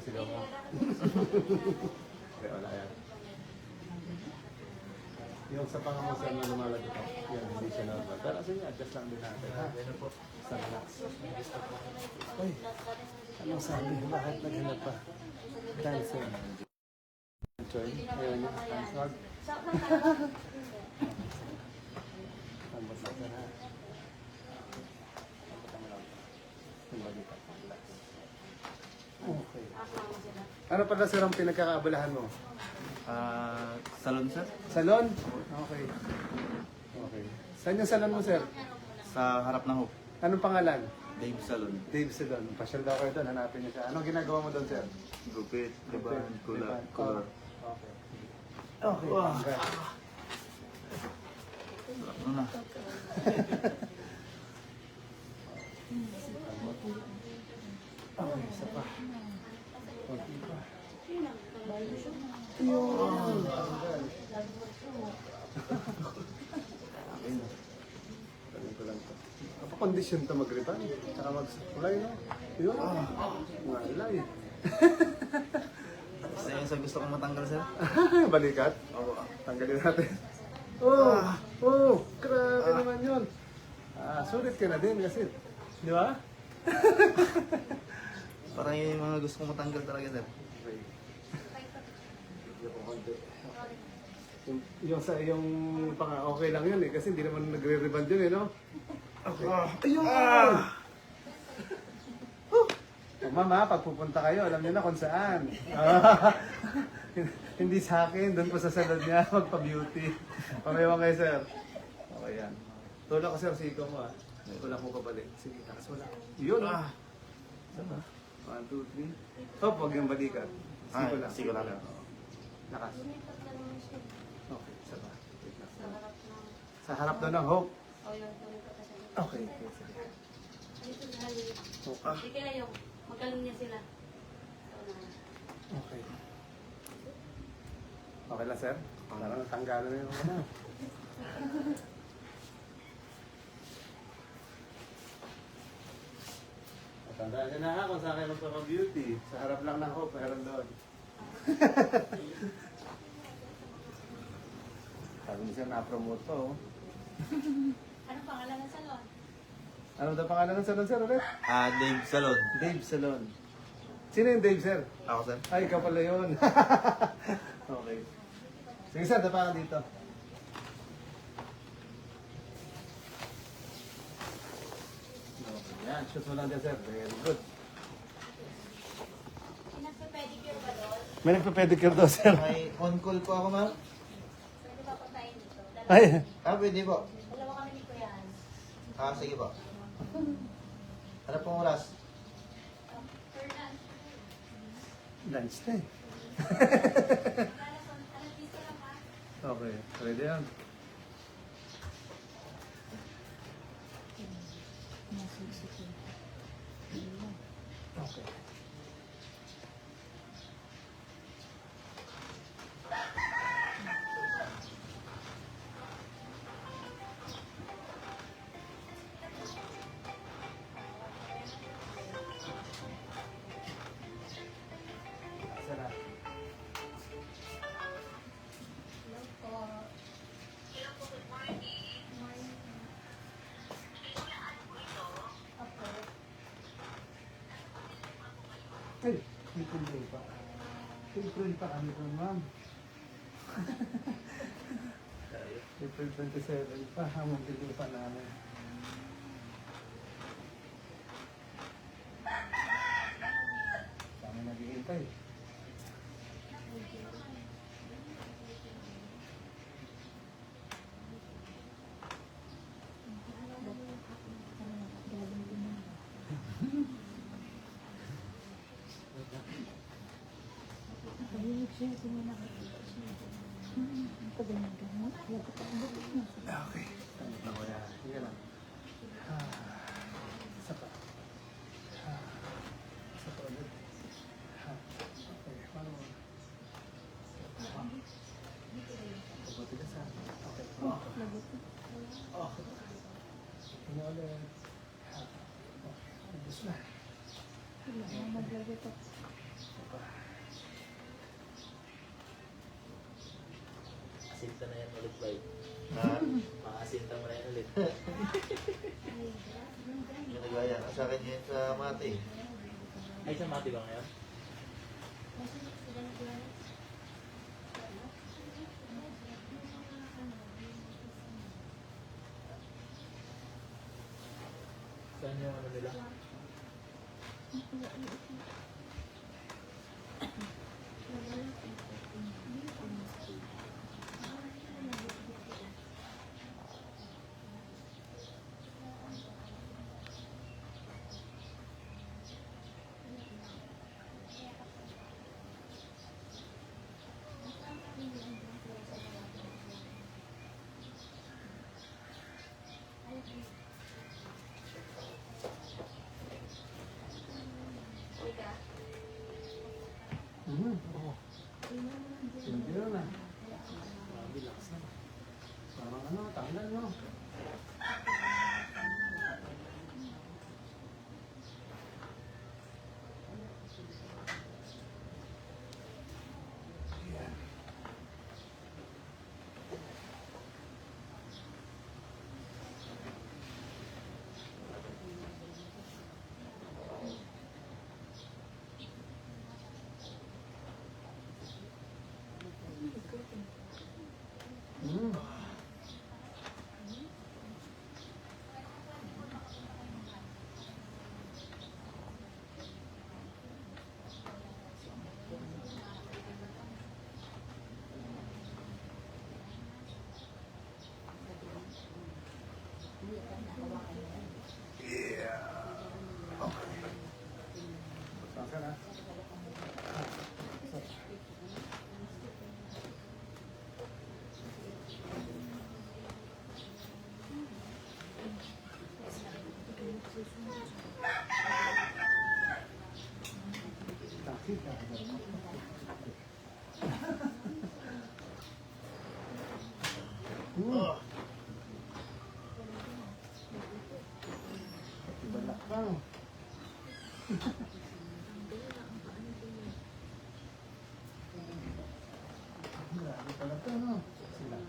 sigaw mo. Okay, wala yan. Yung sa pangamusan na lumalagot ako, yan, hindi siya normal. Pero sige, adjust lang din natin. Ha? Sa relax. Uy, anong sabi? Bakit naghanap pa? Dancing. Joy, ayaw niya. Wag. Tambot na sir, ha? Okay. Ano pala sir ang pinagkakaabalahan mo? Salon, sir? Salon? Okay. Okay. Saan yung salon mo, sir? Sa harap ng Hope. Anong pangalan? Dave Salon. Dave Salon. Pasyal daw kayo doon. Hanapin niyo siya. Anong ginagawa mo doon, sir? Gupit, liban, kulak, Liban. color. Okay. Okay. Wow. Okay. Ano na? Okay, isa pa. Okay pa. Yun. Tagal ko lang to. Kapakondisyon to mag-riban. Tsaka mag-supply, no? Yun. Ngalay. Isa yung sa gusto kong matanggal, sir? Balikat? Oo. Tanggalin natin. Oh! Oh! Grabe naman yun. Sulit ka na din kasi. Di ba? Parang yung mga gusto kong matanggal talaga, sir. Yung okay lang yun eh, kasi hindi naman nagre-reband yun eh, no? Okay. Ayun! Oh, mama, pag pupunta kayo, alam niyo na kung saan. Hindi sa akin, doon po sa salon niya, magpa-beauty. Pamayawan kayo, sir. Okay yan. Tulak ko, sir, siko mo ah. Tulak mo pabalik. Sige, takas mo lang. Yun ah! Sama. 1, 2, 3. Hop, huwag yung balikat. Siko lang. Siko lang. Lakas. Okay, isa pa. Sa harap doon ng hope. Okay. Hindi kaya yung magkalong niya sila. Okay. Okay lang, sir? Parang natanggalan na yung ano. Matandaan niyo na ha kung saan kayo magpapa-beauty. Sa harap lang ng hope, meron doon. Sabi niya siya na-promote pa, oh. Anong pangalan ng salon? Ano daw pangalan ng salon, sir, ulit? Dave Salon. Dave Salon. Sino yung Dave, sir? Ako, sir? Ay, ikaw pala yun. Okay. Sige, sir, dapa ka dito. Okay, yan. Shoot mo lang dyan, sir. Very good. Pinagpa-pedicure ba doon? May nagpa-pedicure daw, sir. May on-call po ako, ma'am. Pwede ba patayin dito? Ay, Pwede po. Dalawa kami ni Kuya Hans. Sige po. Ano pong oras? Fernan. lunch na eh. Alas dito lang ha? Okay, pwede yan. Okay. Sarap. Hello po. Hello po, good morning. Morning. Opo. Ay, April pa. April pa kami po, ma'am. April 27 pa, hamon din pa namin. Kami naghihintay. Okay. Tamit na ko yan. Sige lang. Isa pa. Isa pa ulit. Okay. Paano mo? Pabuti ka sa akin. Okay. Okay. Tingnan ulit. Ubus na. Isa pa. Maasinta na yan ulit, bay. Ha? Maasinta mo na yan ulit. Ginagaya. Sa akin yun sa mati. Ay, sa mati ba ngayon? Saan yung ano nila? Oo. Hindi na. Relax na. Parang ano, tanggal no? Saan ka na? Sakit ka. Balak ka. Grabe pala to, no? Sila.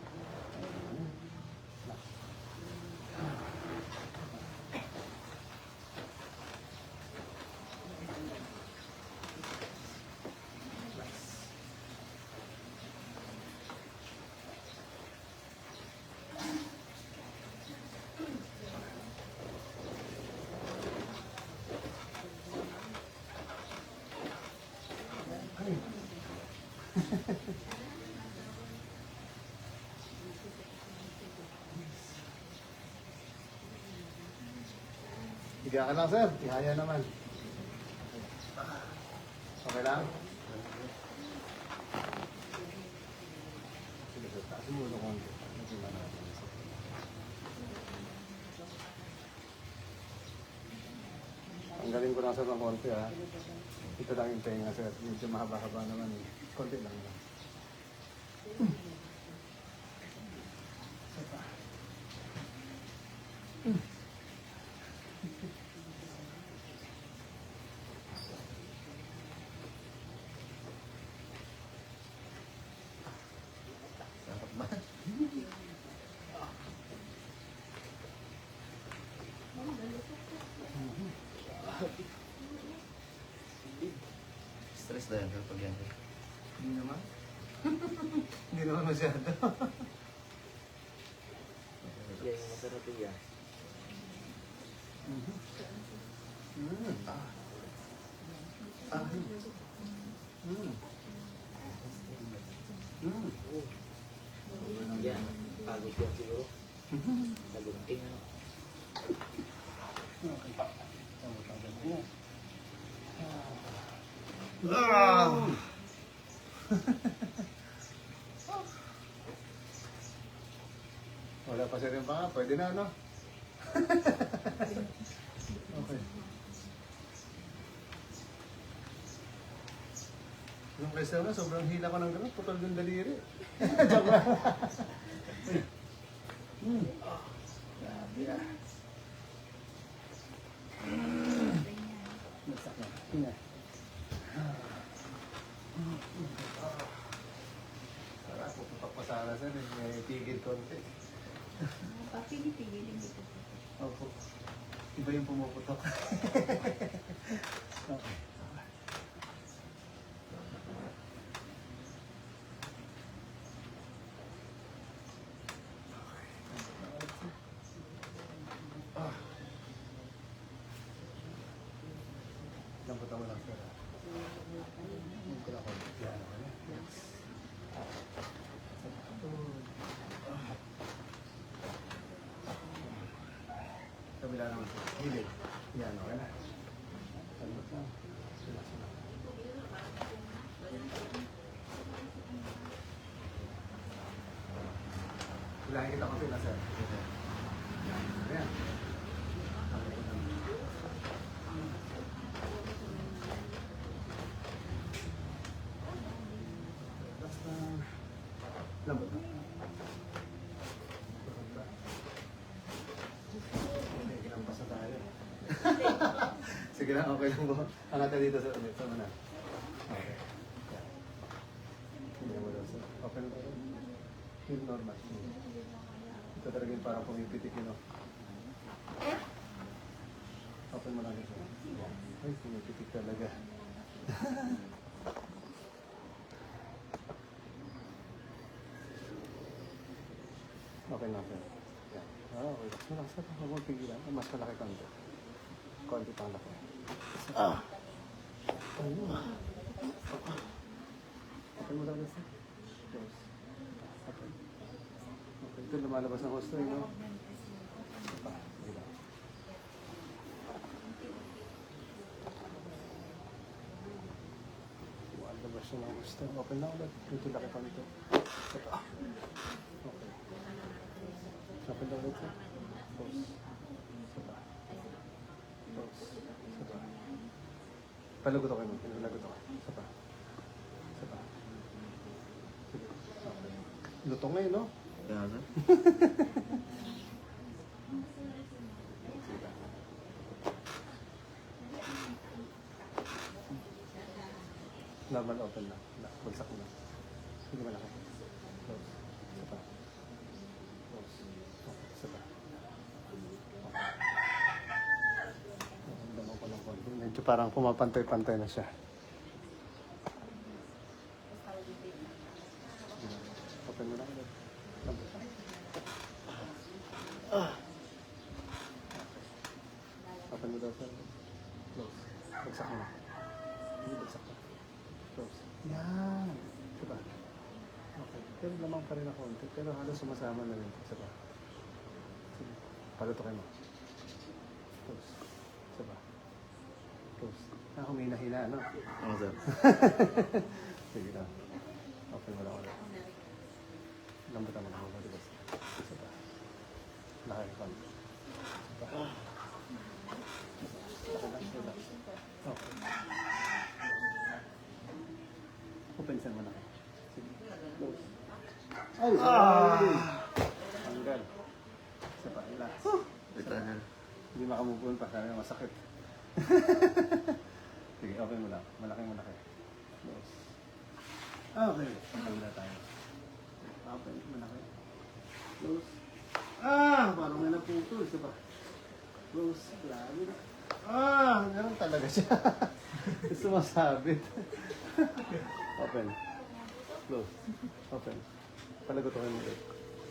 Higa ka lang, sir. Ihaya naman. Okay lang? Sige, sir. Taas mo ulo konti. Tingnan natin. Tanggalin ko lang, sir, ng konti, ha. Ito lang yung tenga, sir. Medyo mahaba-haba naman. Konti lang. Sarap ba? Stress na yan kapag yan. Hindi naman. Hindi naman masyado. Yan yung masarap yan. Yan. Pagod yan siguro. Nagunting ano. Okay. Tama-tama mo. Wala pa siya rin pa. Pwede na, no? Okay. Yung kaysa na, sobrang hila ko ng gano'n. Putol yung daliri. Joke lang. Grabe ah. Masakit. Tingnan. Sarap, puputok pa sana sir, may tigil konti. Papili-pili dito. Opo. Iba yung pumuputok. Okay. Ah. Lambutan mo lang sir. Hindi ko lang konti. Yan, okay. Kabila naman sir. Gilid. Yan, okay na. Lambot lang. Relax lang. Hilahin kita konti na sir. Ayan. Basta lambot lang. Okay, kinampas na tayo. Sige lang, okay lang po. Angatan dito sa ulit. Sama na. Okay. Yan. Hindi mo daw sir. Okay na tayo. Feel normal. Ito talaga yung parang pumipitik yun. Open mo lang ito. Ay, pumipitik talaga. Okay na, sir. Yan. Okay. Relax sir. Huwag mong pigilan. Mas malaki konti. Konti pang laki. Open mo lang sir. Close. Open. Okay. Ito lumalabas ng gusto, no? Pa. Dito. Lumalabas siya ng gusto. Open na ulit. Ito laki pa nito. Ito. Okay. Open na ulit sir. Close. Saba. Close. Saba. Palagot ako mo. Palagot ako. Saba. Saba. Sige. Okay. Lutong ngayon, no? Kaya sir. Sige. Normal open lang. Bagsak na. Hindi malaki. Close. Saba. Close. Okay. Saba. Naramdaman ko ng konti. Medyo parang pumapantay-pantay na siya. Sige. Open mo lang ulit. Lambot lang. Open mo daw sir. Close. Bagsak na. Hindi bagsak na. Close. Yan. Diba? Okay. Pero lamang pa rin ako konti. Pero halos sumasama na rin. Diba? Sige. Palutokin mo. Close. Diba? Close. Humina-hina, ano? Oo sir. Sige lang. Open mo lang ulit. Lambutan mo lang ako. Diba? Diba? Laki pa. Diba? Laki lang. Diba? Okay. Open saan mo na. Sige. Close. Ay! Sorry! Tanggal. Isa pa. Relax. Eternal. Hindi makamove pa. Sabi na masakit. Sige, open mo lang. Malaki. Close. Okay. Open na tayo. Open. Malaki. Close. Parang may naputol. Isa pa. Close. Grabe. Meron talaga siya. Sumasabit. Open. Close. Open. Palagotokin mo ulit.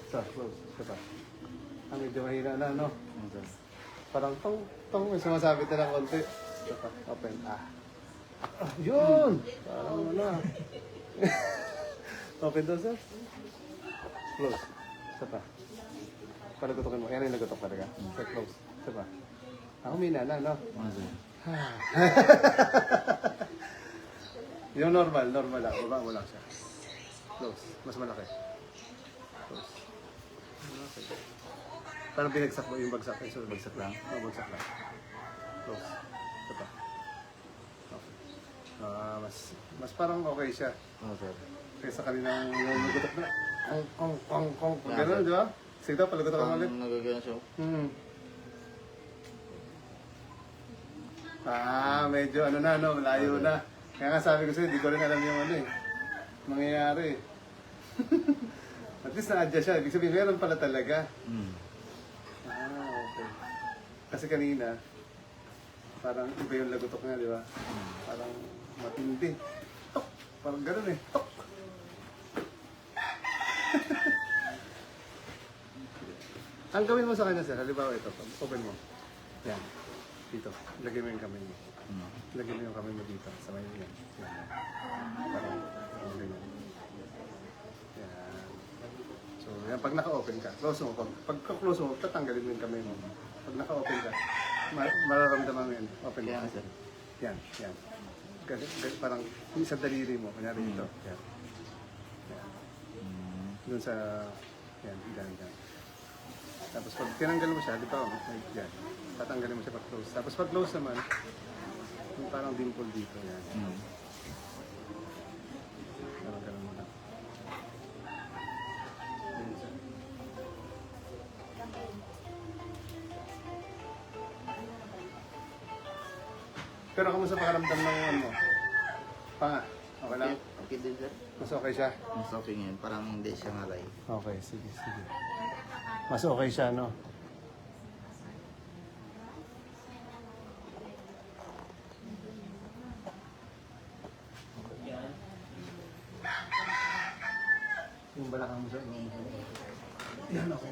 Close. Isa pa. Medyo mahina na, no? Oo sir. Parang tong may sumasabit na ng konti. Ito pa, open. Yun! Parang wala. Open daw, sir. Close. Isa pa. Palagutokin mo. Yan yung nagutok talaga. Sir, close. Isa pa. Humina na, no? Oo sir. Yung normal lang. Baba lang siya. Close. Mas malaki. Close. Okay. Parang binagsak mo yung bagsak. So, bagsak lang. Bagsak lang. Close. Ito pa. Okay. Mas parang okay siya. Oo sir. Kaysa kaninang yung nagutok na. Kong. Ganun, di ba? Sige daw, palagutok ka ulit. Pang nagagana siya. Medyo ano na, no? Malayo na. Kaya nga sabi ko sa'yo, di ko rin alam yung ano eh. Mangyayari. At least na-adjust siya. Ibig sabihin, meron pala talaga. Hmm. Okay. Kasi kanina, parang iba yung lagotok niya, di ba? Parang matindi. Tok! Parang gano'n eh. Tok! Ang gawin mo sa kanya, sir, halimbawa ito, open mo. Yan. Dito. Lagay mo yung kamay mo. Hmm. Lagay mo yung kamay mo dito. Sa may yan. Yan. Parang, ganun. Yan. So, yan. Pag naka-open ka, close mo. Pag-close mo, tatanggalin mo yung kamay mo. Pag naka-open ka, mararamdaman mo yan. Open mo. Kaya nga, sir. Yan. Yan. Parang sa daliri mo. Kunyari dito. Yan. Yan. Hmm. Doon sa... Yan. Yan. Tapos pag tinanggal mo siya, di ba? Yan. Tatanggalin mo siya pag close. Tapos pag close naman, yung parang dimple dito. Yan. Hmm. Parang ganun mo lang. Yan siya. Pero kamusta pakaramdam ng ano mo? Panga? Okay lang? Okay din, sir. Mas okay siya? Mas okay ngayon. Parang hindi siya ngalay. Okay, sige. Mas okay siya, no? Yung balakang mo sa yan, okay.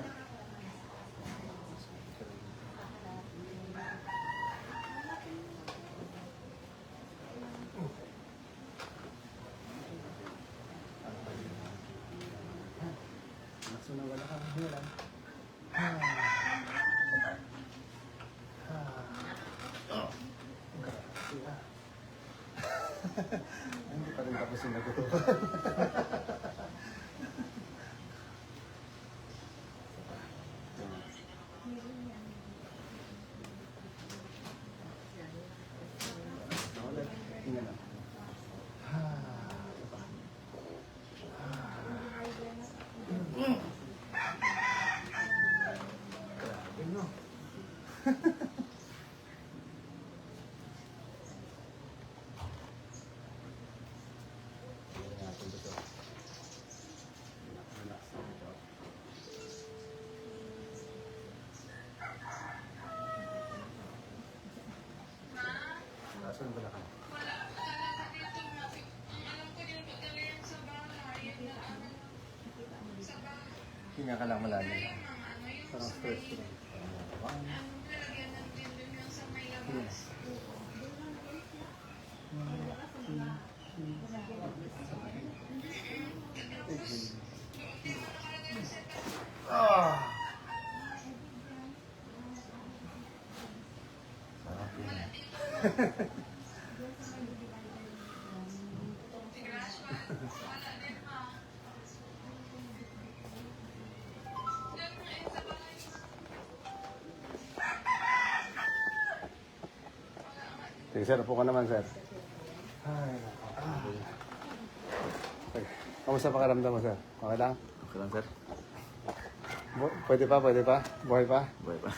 Lakso ng balakang mo lang. Hindi pa rin tapos yung nagutukan. Hinga lang. Grabe, no? Asan ba lang? Hinga ka lang malalim. Parang stress ko lang. Sarap yun. Sige, sir. Upo ka naman, sir. Ay, okay. Kamusta pakaramdam mo, sir? Okay lang? Okay lang, sir. Pwede pa? Buhay pa? Buhay pa.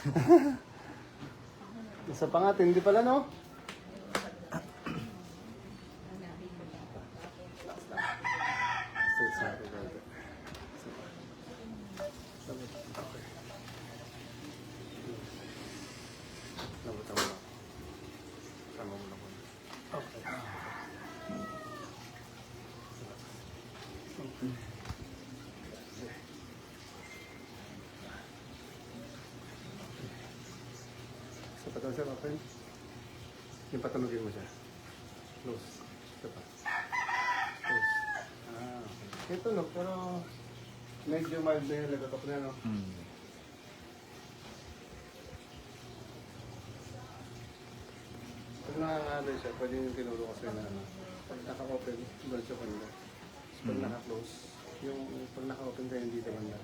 Isa pa nga, hindi pala, no? Stretch natin, brother. Okay. Labutan mo lang. Tama mo lang. Okay. Sa patang sir, open. Yung patunogin mo siya. Close. Ito pa. Close. Okay. Ito no, pero medyo mild na yung lagatok na, no? Hmm. Pag nakakano siya, pwede yung tinuro kasi na ano. Pag naka-open, doon siya kanila. Pag naka-close, yung pag naka-open kayo dito banda.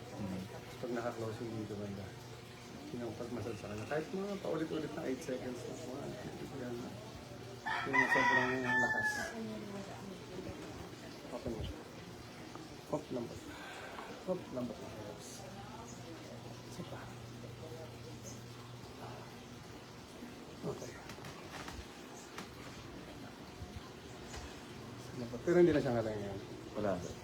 Pag naka-close yung dito banda. Yung pag-massage sa kanya. Kahit mga paulit-ulit na 8 seconds na. Yan. Yung sobrang lakas. Open mo siya. Hop, lambat. Hop, lambat. Isa pa. Okay. Lambat. Pero hindi na siya ngalang yan. Wala, sir.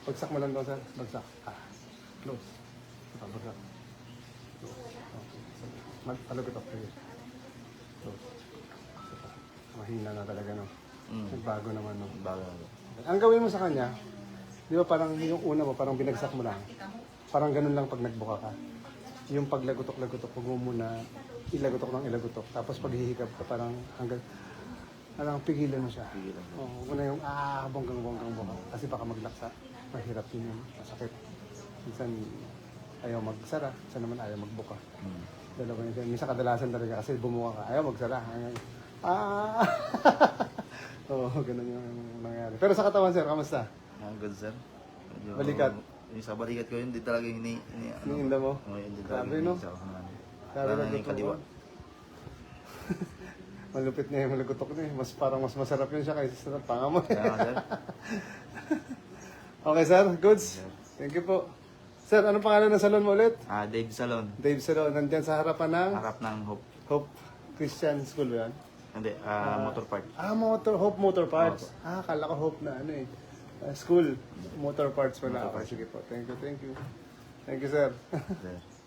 Bagsak mo lang daw, sir. Bagsak. Close. Bagsak. Close. Okay. Palapit ako kayo. Close. Mahina na talaga, no? Nagbago naman, no? Bago. Ang gawin mo sa kanya, di ba parang yung una mo, parang binagsak mo lang. Parang ganun lang pag nagbuka ka. Yung paglagutok-lagutok, huwag mo muna ilagutok ng ilagutok. Tapos pag hihikap ka, parang hanggang, parang pigilan mo siya. Pigilan mo. Oo, una yung bonggang buka. Kasi baka maglaksa. Mahirap din yun. Masakit. Minsan ayaw magsara, minsan naman ayaw magbuka. Dalawa yun. Minsan kadalasan talaga kasi bumuka ka, ayaw magsara. Oo, ganun yung nangyari. Pero sa katawan, sir, kamusta? Good, sir. Medyo, Balikat. Yung sa balikat ko yun, hindi talaga Hiniinda mo? hindi talaga Grabe, no? Grabe Lalo na na yung kaliwa. Malupit na yung malagutok na eh. Parang mas masarap yun siya kaysa sa panga mo. Kaya nga, sir. Okay, sir. Goods. Thank you po. Sir, anong pangalan ng salon mo ulit? Dave Salon. Dave Salon. Nandyan sa harapan ng Harap ng Hope. Hope Christian School ba yan? Hindi, Motor Park. Hope Motor Parts. Akala ko Hope na ano eh. School. Motor Parts pala. Motor Okay, sige po. Thank you, thank you. Thank you, sir. Sir.